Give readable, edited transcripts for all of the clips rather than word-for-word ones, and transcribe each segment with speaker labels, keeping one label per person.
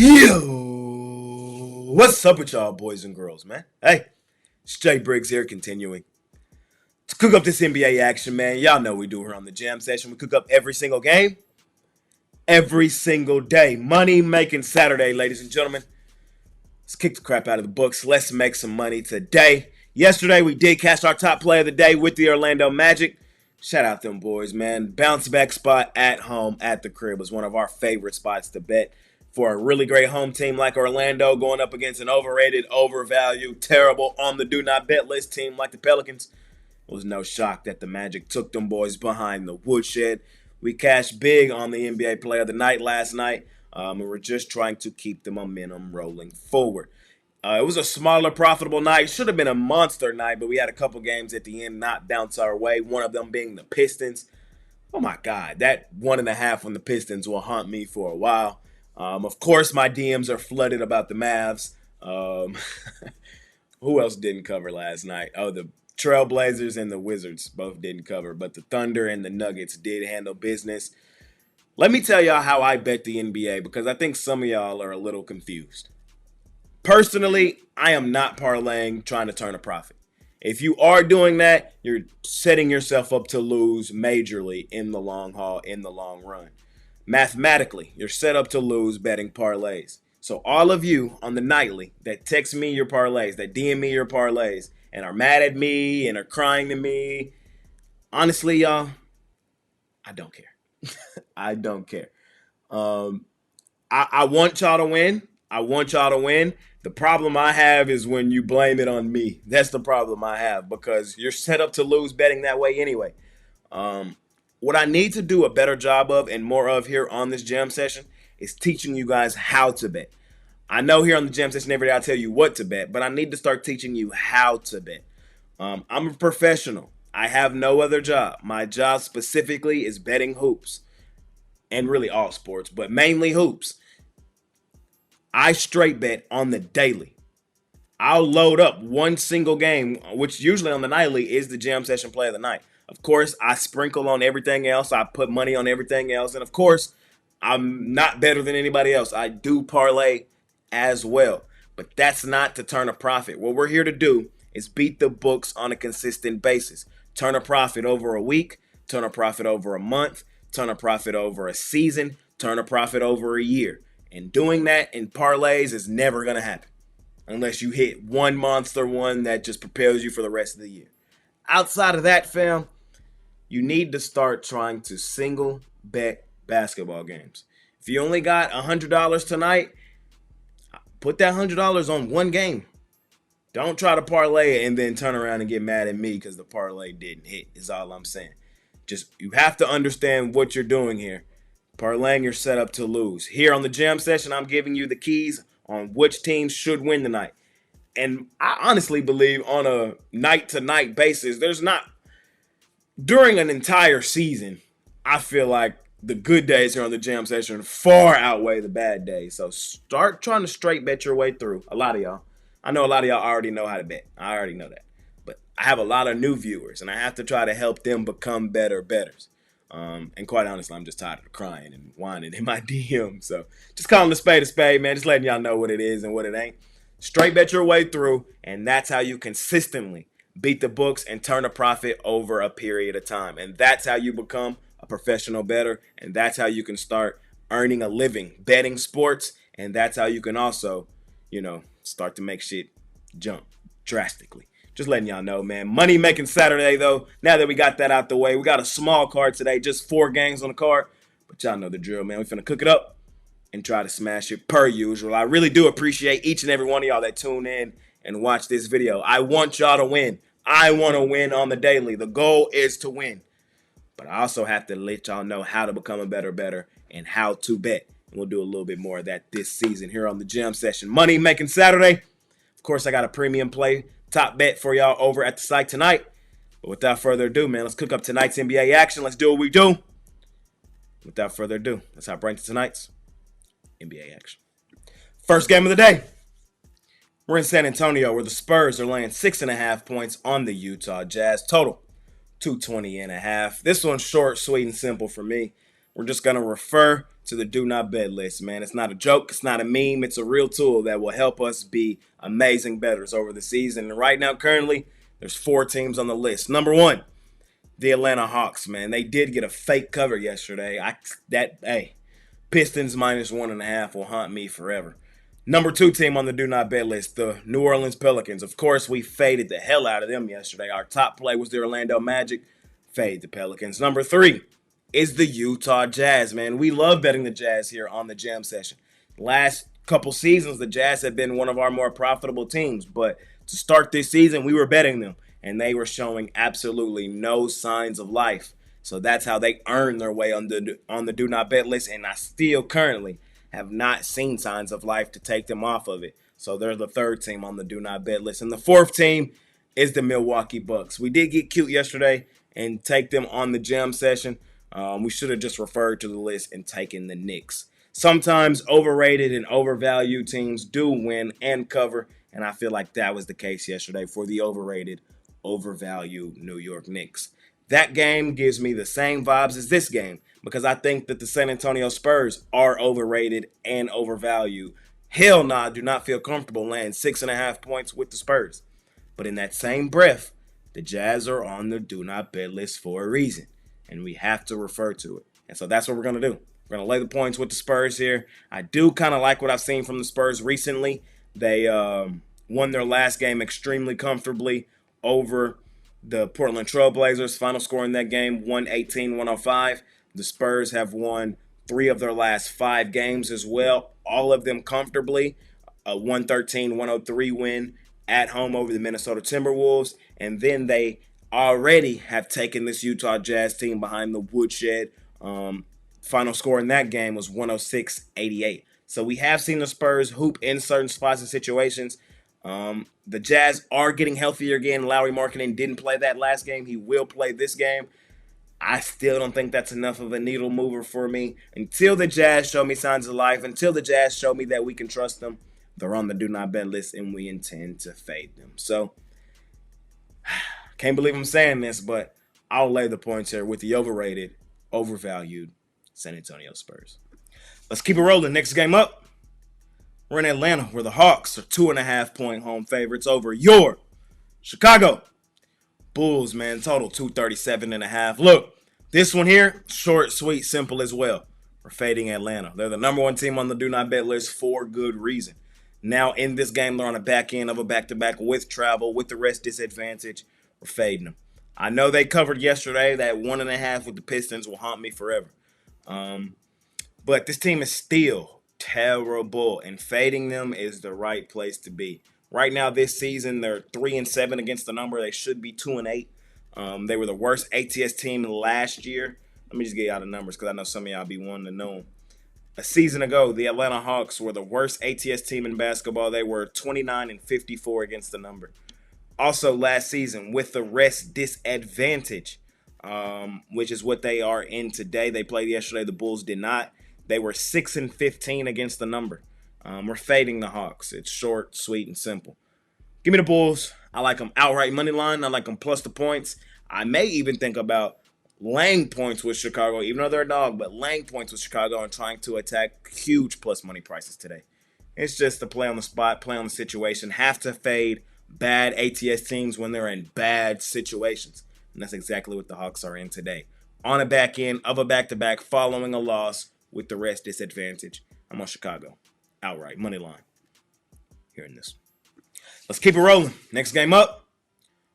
Speaker 1: Yo, what's up with y'all boys and girls, man? Hey, it's Jay Briggs here, continuing to cook up this NBA action, man. Y'all know we do here on the Jam Session. We cook up every single game, every single day. Money making Saturday, ladies and gentlemen. Let's kick the crap out of the books. Let's make some money today. Yesterday, we did catch our top play of the day with the Orlando Magic. Shout out them boys, man. Bounce back spot at home at the crib was one of our favorite spots to bet for a really great home team like Orlando going up against an overrated, overvalued, terrible on the do not bet list team like the Pelicans. It was no shock that the Magic took them boys behind the woodshed. We cashed big on the NBA Player of the Night last night, and we're just trying to keep the momentum rolling forward. It was a smaller, profitable night. Should have been a monster night, but we had a couple games at the end not bounce our way, one of them being the Pistons. Oh, my God. That 1.5 on the Pistons will haunt me for a while. Of course, my DMs are flooded about the Mavs. Who else didn't cover last night? Oh, the Trailblazers and the Wizards both didn't cover, but the Thunder and the Nuggets did handle business. Let me tell y'all how I bet the NBA, because I think some of y'all are a little confused. Personally, I am not parlaying trying to turn a profit. If you are doing that, you're setting yourself up to lose majorly in the long haul, in the long run. Mathematically, you're set up to lose betting parlays. So all of you on the nightly that text me your parlays, that DM me your parlays, and are mad at me and are crying to me, honestly, y'all, I don't care. I don't care. I want y'all to win. I want y'all to win. The problem I have is when you blame it on me. That's the problem I have, because you're set up to lose betting that way anyway. What I need to do a better job of and more of here on this Jam Session is teaching you guys how to bet. I know here on the Jam Session every day I tell you what to bet, but I need to start teaching you how to bet. I'm a professional. I have no other job. My job specifically is betting hoops, and really all sports, but mainly hoops. I straight bet on the daily. I'll load up one single game, which usually on the nightly is the Jam Session play of the night. Of course, I sprinkle on everything else. I put money on everything else. And of course, I'm not better than anybody else. I do parlay as well. But that's not to turn a profit. What we're here to do is beat the books on a consistent basis. Turn a profit over a week. Turn a profit over a month. Turn a profit over a season. Turn a profit over a year. And doing that in parlays is never going to happen unless you hit one monster one that just propels you for the rest of the year. Outside of that, fam, you need to start trying to single bet basketball games. If you only got $100 tonight, put that $100 on one game. Don't try to parlay it and then turn around and get mad at me because the parlay didn't hit, is all I'm saying. Just, you have to understand what you're doing here. Parlaying, you're set up to lose. Here on the Jam Session, I'm giving you the keys on which teams should win tonight. And I honestly believe on a night-to-night basis, there's not, during an entire season, I feel like the good days here on the Jam Session far outweigh the bad days. So start trying to straight bet your way through. A lot of y'all. I know a lot of y'all already know how to bet. I already know that. But I have a lot of new viewers, and I have to try to help them become better bettors. And quite honestly, I'm just tired of crying and whining in my DM. So just calling a spade, man. Just letting y'all know what it is and what it ain't. Straight bet your way through, and that's how you consistently beat the books and turn a profit over a period of time. And that's how you become a professional bettor, and that's how you can start earning a living betting sports, and that's how you can also, start to make shit jump drastically. Just letting y'all know, man. Money making Saturday, though. Now that we got that out the way, we got a small card today, just 4 games on the card. But y'all know the drill, man. We finna cook it up and try to smash it per usual. I really do appreciate each and every one of y'all that tune in and watch this video. I want y'all to win. I want to win on the daily. The goal is to win. But I also have to let y'all know how to become a better and how to bet. And we'll do a little bit more of that this season here on the Jam Session. Money making Saturday. Of course, I got a premium play top bet for y'all over at the site tonight. But without further ado, man, let's cook up tonight's NBA action. Let's do what we do. Without further ado, let's hop right into tonight's NBA action. First game of the day. We're in San Antonio where the Spurs are laying 6.5 points on the Utah Jazz. Total 220.5. This one's short, sweet, and simple for me. We're just going to refer to the Do Not Bet list, man. It's not a joke. It's not a meme. It's a real tool that will help us be amazing bettors over the season. And right now, currently, there's 4 teams on the list. Number 1, the Atlanta Hawks, man. They did get a fake cover yesterday. Pistons -1.5 will haunt me forever. Number 2 team on the Do Not Bet list, the New Orleans Pelicans. Of course, we faded the hell out of them yesterday. Our top play was the Orlando Magic. Fade the Pelicans. Number 3 is the Utah Jazz, man. We love betting the Jazz here on the Jam Session. Last couple seasons, the Jazz have been one of our more profitable teams, but to start this season, we were betting them, and they were showing absolutely no signs of life. So that's how they earned their way on the Do Not Bet list, and I still currently have not seen signs of life to take them off of it. So they're the 3rd team on the Do Not Bet list. And the 4th team is the Milwaukee Bucks. We did get cute yesterday and take them on the Jam Session. We should have just referred to the list and taken the Knicks. Sometimes overrated and overvalued teams do win and cover, and I feel like that was the case yesterday for the overrated, overvalued New York Knicks. That game gives me the same vibes as this game because I think that the San Antonio Spurs are overrated and overvalued. Hell nah, I do not feel comfortable laying 6.5 points with the Spurs. But in that same breath, the Jazz are on the Do Not Bet list for a reason, and we have to refer to it. And so that's what we're going to do. We're going to lay the points with the Spurs here. I do kind of like what I've seen from the Spurs recently. They won their last game extremely comfortably over the Portland Trailblazers. Final score in that game, 118-105. The Spurs have won 3 of their last 5 games as well, all of them comfortably. A 113-103 win at home over the Minnesota Timberwolves. And then they already have taken this Utah Jazz team behind the woodshed. Final score in that game was 106-88. So we have seen the Spurs hoop in certain spots and situations. The Jazz are getting healthier again. Lauri Markkanen didn't play that last game. He will play this game. I still don't think that's enough of a needle mover for me. Until the Jazz show me signs of life, until the Jazz show me that we can trust them, they're on the Do Not Bet list, and we intend to fade them. So, can't believe I'm saying this, but I'll lay the points here with the overrated, overvalued San Antonio Spurs. Let's keep it rolling. Next game up, we're in Atlanta, where the Hawks are 2.5-point home favorites over your Chicago Bulls, man. Total 237.5. Look, this one here, short, sweet, simple as well. We're fading Atlanta. They're the number 1 team on the Do Not Bet list for good reason. Now, in this game, they're on the back end of a back-to-back with travel, with the rest disadvantage. We're fading them. I know they covered yesterday. That 1.5 with the Pistons will haunt me forever. But this team is still terrible, and fading them is the right place to be. Right now, this season, they're 3-7 against the number. They should be 2-8. They were the worst ATS team last year. Let me just get y'all the numbers because I know some of y'all be wanting to know them. A season ago, the Atlanta Hawks were the worst ATS team in basketball. They were 29-54 against the number. Also, last season, with the rest disadvantage, which is what they are in today. They played yesterday. The Bulls did not. They were 6-15 against the number. We're fading the Hawks. It's short, sweet, and simple. Give me the Bulls. I like them outright money line. I like them plus the points. I may even think about laying points with Chicago, even though they're a dog, but laying points with Chicago and trying to attack huge plus money prices today. It's just a play on the spot, play on the situation. Have to fade bad ATS teams when they're in bad situations. And that's exactly what the Hawks are in today. On a back end of a back-to-back following a loss with the rest disadvantage. I'm on Chicago. Outright money line. Hearing this. Let's keep it rolling. Next game up.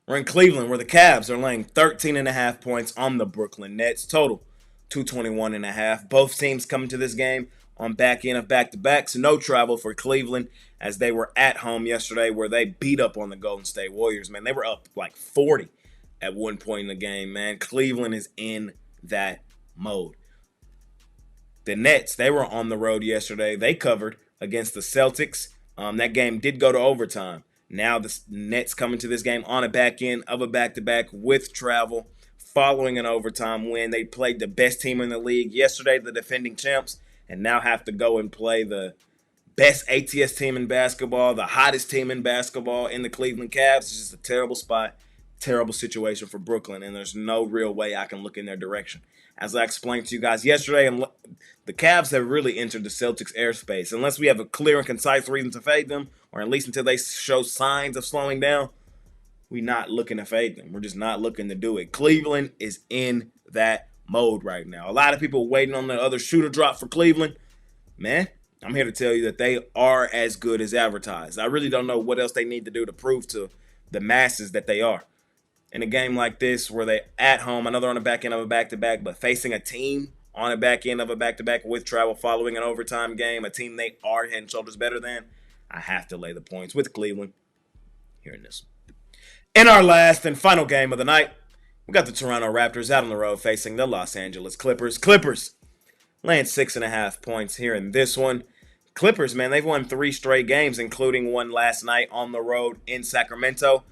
Speaker 1: We're in Cleveland, where the Cavs are laying 13.5 points on the Brooklyn Nets. Total 221.5. Both teams coming to this game on back end of back-to-backs. No travel for Cleveland, as they were at home yesterday, where they beat up on the Golden State Warriors. Man, they were up like 40 at one point in the game, man. Cleveland is in that mode. The Nets, they were on the road yesterday. They covered against the Celtics. That game did go to overtime. Now the Nets coming to this game on a back end of a back-to-back with travel, following an overtime win. They played the best team in the league yesterday, the defending champs, and now have to go and play the best ATS team in basketball, the hottest team in basketball in the Cleveland Cavs. It's just a terrible spot, terrible situation for Brooklyn, and there's no real way I can look in their direction. as I explained to you guys yesterday, and the Cavs have really entered the Celtics airspace. Unless we have a clear and concise reason to fade them, or at least until they show signs of slowing down, we're not looking to fade them. We're just not looking to do it. Cleveland is in that mode right now. A lot of people waiting on the other shooter drop for Cleveland. Man, I'm here to tell you that they are as good as advertised. I really don't know what else they need to do to prove to the masses that they are. In a game like this, where they at home, I know they're on the back end of a back-to-back, but facing a team on the back end of a back-to-back with travel following an overtime game, a team they are head and shoulders better than, I have to lay the points with Cleveland here in this. In our last and final game of the night, we got the Toronto Raptors out on the road facing the Los Angeles Clippers. Clippers laying 6.5 points here in this one. Clippers, man, they've won 3 straight games, including one last night on the road in Sacramento.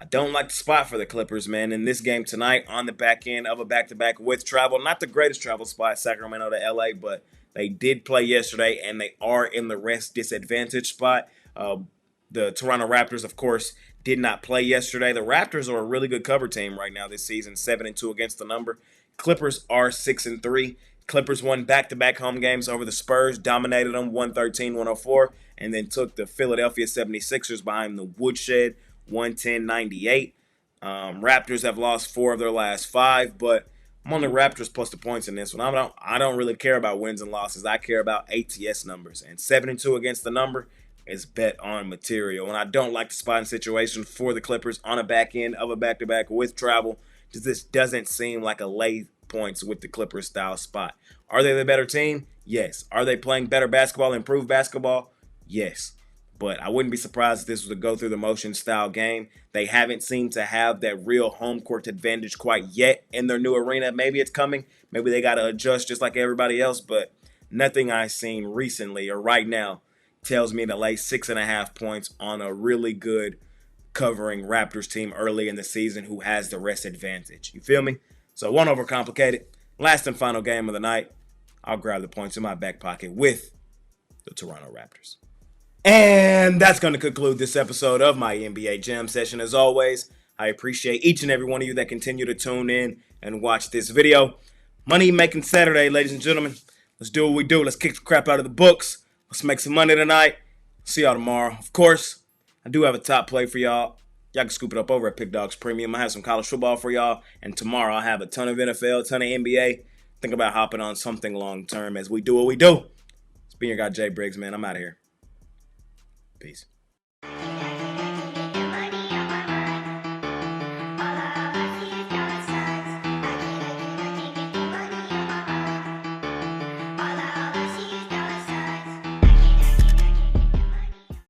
Speaker 1: I don't like the spot for the Clippers, man, in this game tonight on the back end of a back-to-back with travel. Not the greatest travel spot, Sacramento to LA, but they did play yesterday, and they are in the rest disadvantage spot. The Toronto Raptors, of course, did not play yesterday. The Raptors are a really good cover team right now this season, 7-2 against the number. Clippers are 6-3. Clippers won back-to-back home games over the Spurs, dominated them 113-104, and then took the Philadelphia 76ers behind the woodshed 110-98. Raptors have lost 4 of their last 5, but I'm on the Raptors plus the points in this one. I don't really care about wins and losses. I care about ATS numbers, and 7-2 against the number is bet on material. And I don't like the spotting situation for the Clippers on a back end of a back-to-back with travel. This doesn't seem like a lay points with the Clippers style spot. Are they the better team? Yes. Are they playing better basketball, improved basketball? Yes. But I wouldn't be surprised if this was a go through the motion style game. They haven't seemed to have that real home court advantage quite yet in their new arena. Maybe it's coming. Maybe they got to adjust just like everybody else. But nothing I've seen recently or right now tells me to lay 6.5 points on a really good covering Raptors team early in the season who has the rest advantage. You feel me? So won't overcomplicate it. Last and final game of the night. I'll grab the points in my back pocket with the Toronto Raptors. And that's going to conclude this episode of my NBA Jam session. As always, I appreciate each and every one of you that continue to tune in and watch this video. Money making Saturday, ladies and gentlemen. Let's do what we do. Let's kick the crap out of the books. Let's make some money tonight. See y'all tomorrow. Of course, I do have a top play for y'all. Y'all can scoop it up over at Pickdawgz Premium. I have some college football for y'all. And tomorrow I'll have a ton of NFL, a ton of NBA. Think about hopping on something long term as we do what we do. It's been your guy, Jay Briggs, man. I'm out of here. Peace.